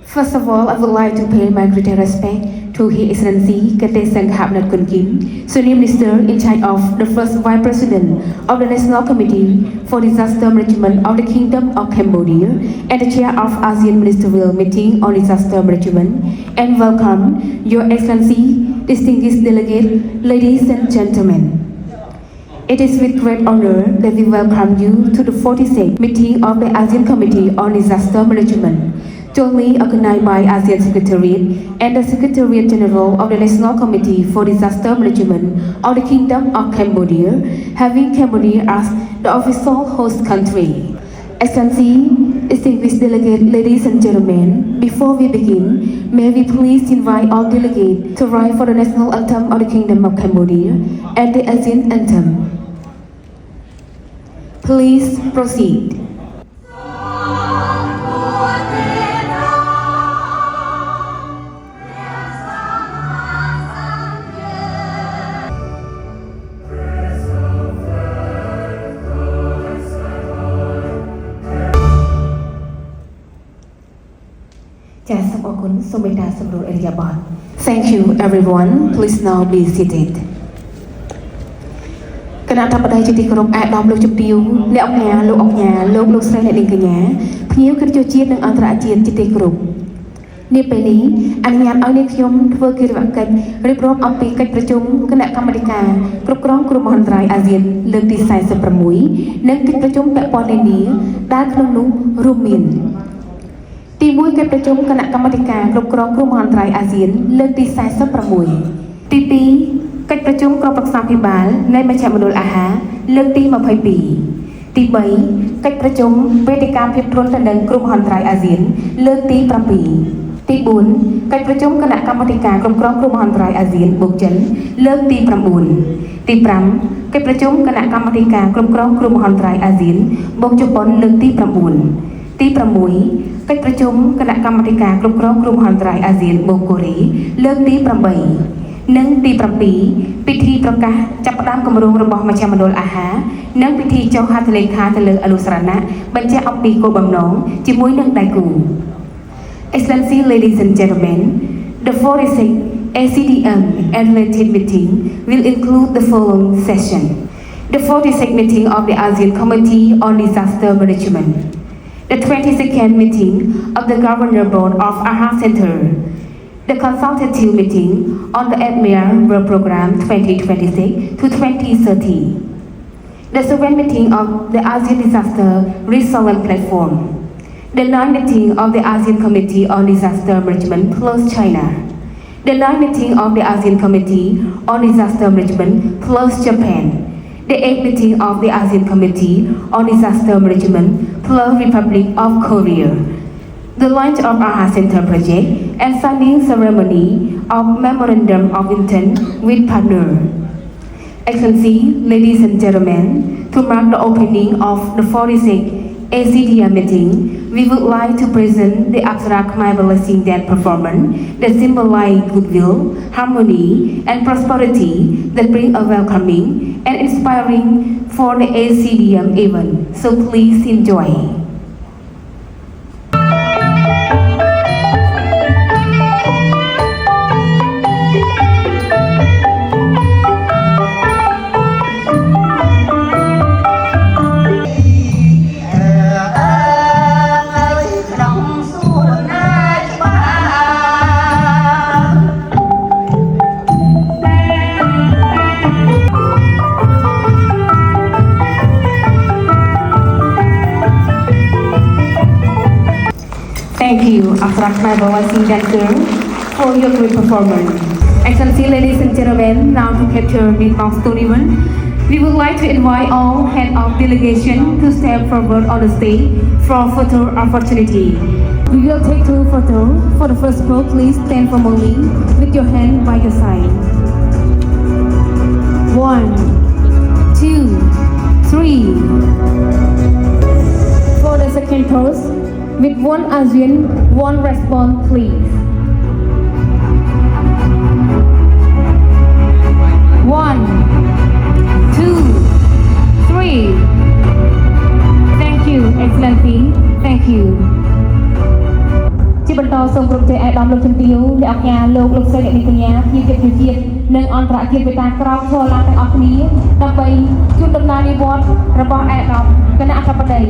First of all, I would like to pay my greatest respect to His Excellency Kate Sanghabnat Kun Kim, Senior Minister in charge of the first Vice President of the National Committee for Disaster Management of the Kingdom of Cambodia and the Chair of ASEAN Ministerial Meeting on Disaster Management, and welcome Your Excellency, distinguished delegate, ladies and gentlemen. It is with great honor that we welcome you to the 46th meeting of the ASEAN Committee on Disaster Management, jointly organized by ASEAN Secretariat and the Secretariat General of the National Committee for Disaster Management of the Kingdom of Cambodia, having Cambodia as the official host country. Excellency, distinguished delegates, ladies and gentlemen, before we begin, may we please invite all delegates to rise for the national anthem of the Kingdom of Cambodia and the ASEAN anthem. Please proceed. ចាសសូមអរគុណសូមមេត្តាសម្រួលឥរិយាបថ Thank you everyone. Please now be seated. គណៈអធិបតីជាទីគោរពអាដាមលោកជំទាវអ្នកអង្គការលោកអង្គការលោកស្រីអ្នកនាងកញ្ញាភ្ញៀវកិត្តិយសជាតិនិងអន្តរជាតិជាទីគោរពនេះពេលនេះអនុញ្ញាតឲ្យនាងខ្ញុំធ្វើកិច្ចកិច្ចរៀបរាប់អំពីកិច្ចប្រជុំគណៈកម្មាធិការគ្រប់គ្រងគ្រោះមហន្តរាយអាស៊ានលើកទី46និងកិច្ចប្រជុំពាក់ព័ន្ធនានាដែលក្នុងនោះរួមមានទី1កិច្ចប្រជុំគណៈកម្មាធិការគ្រប់គ្រងគ្រោះមហន្តរាយអាស៊ានលើកទី46ទី2កិច្ចប្រជុំក្រុមប្រឹក្សាភិបាលនៃមជ្ឈមណ្ឌលអាហារលើកទី22ទី3កិច្ចប្រជុំវេទិកាភាពធន់ទៅនឹងគ្រោះមហន្តរាយអាស៊ានលើកទី7ទី4កិច្ចប្រជុំគណៈកម្មាធិការគ្រប់គ្រងគ្រោះមហន្តរាយអាស៊ានបូកចិនលើកទី9ទី5កិច្ចប្រជុំគណៈកម្មាធិការគ្រប់គ្រងគ្រោះមហន្តរាយអាស៊ានបូកជប៉ុនលើកទី9ទី6កិច្ចប្រជុំគណៈកម្មាធិការគ្រប់គ្រងគ្រោះមហន្តរាយអាស៊ានបូកកូរ៉េលើកទី8និងទី7ពិធីប្រកាសចាប់ផ្ដើមគម្រោងរបស់មជ្ឈមណ្ឌលអាហារនិងពិធីចុះហត្ថលេខាទៅលើអនុស្សរណៈបញ្ជាក់អំពីគោលបំណងជាមួយនឹងដៃគូ Excellency, ladies and gentlemen, the 46th ACDM and related meeting will include the following session. The 46th meeting of the ASEAN Committee on Disaster Management. The 22nd meeting of the Governor Board of AHA Center. The consultative meeting on the ADMIR World Program 2026 to 2030. The 7th meeting of the ASEAN Disaster Resilience Platform. The 9th meeting of the ASEAN Committee on Disaster Management plus China. The 9th meeting of the ASEAN Committee on Disaster Management plus Japan. The 8th meeting of the ASEAN Committee on Disaster Management plus Republic of Korea. The launch of AHA Center project and signing ceremony of Memorandum of Intent with partner. Excellency, ladies and gentlemen, to mark the opening of the 46th ACDM meeting, we would like to present the Apsara Khmer Blessing Dance performance that symbolize goodwill, harmony, and prosperity that bring a welcoming and inspiring for the ACDM event. So please enjoy. Thank you, Apsara Khmer Blessing Dancer, for your great performance. Excellency, ladies and gentlemen, now to capture this milestone event, we would like to invite all head of delegation to step forward on the stage for photo opportunity. We will take two photos. For the first photo, please stand formally with your hand by your side. 1, 2, 3. For the second pose, with one ASEAN, one response, please. 1, 2, 3. Thank you, Excellency. Thank you. ជាបន្តសូមគ្រប់ជ័យអាយដាមលោកជំទាវអ្នកអង្គការលោកស្រីអ្នកនាងកញ្ញាជាកិត្តិយសជាតិនិងអន្តរជាតិវេទិកាក្រោមឈរឡើងទាំងអស់គ្នាដើម្បីជួបដំណើរនិវត្តន៍របស់អាយដាមគណៈអធិបតី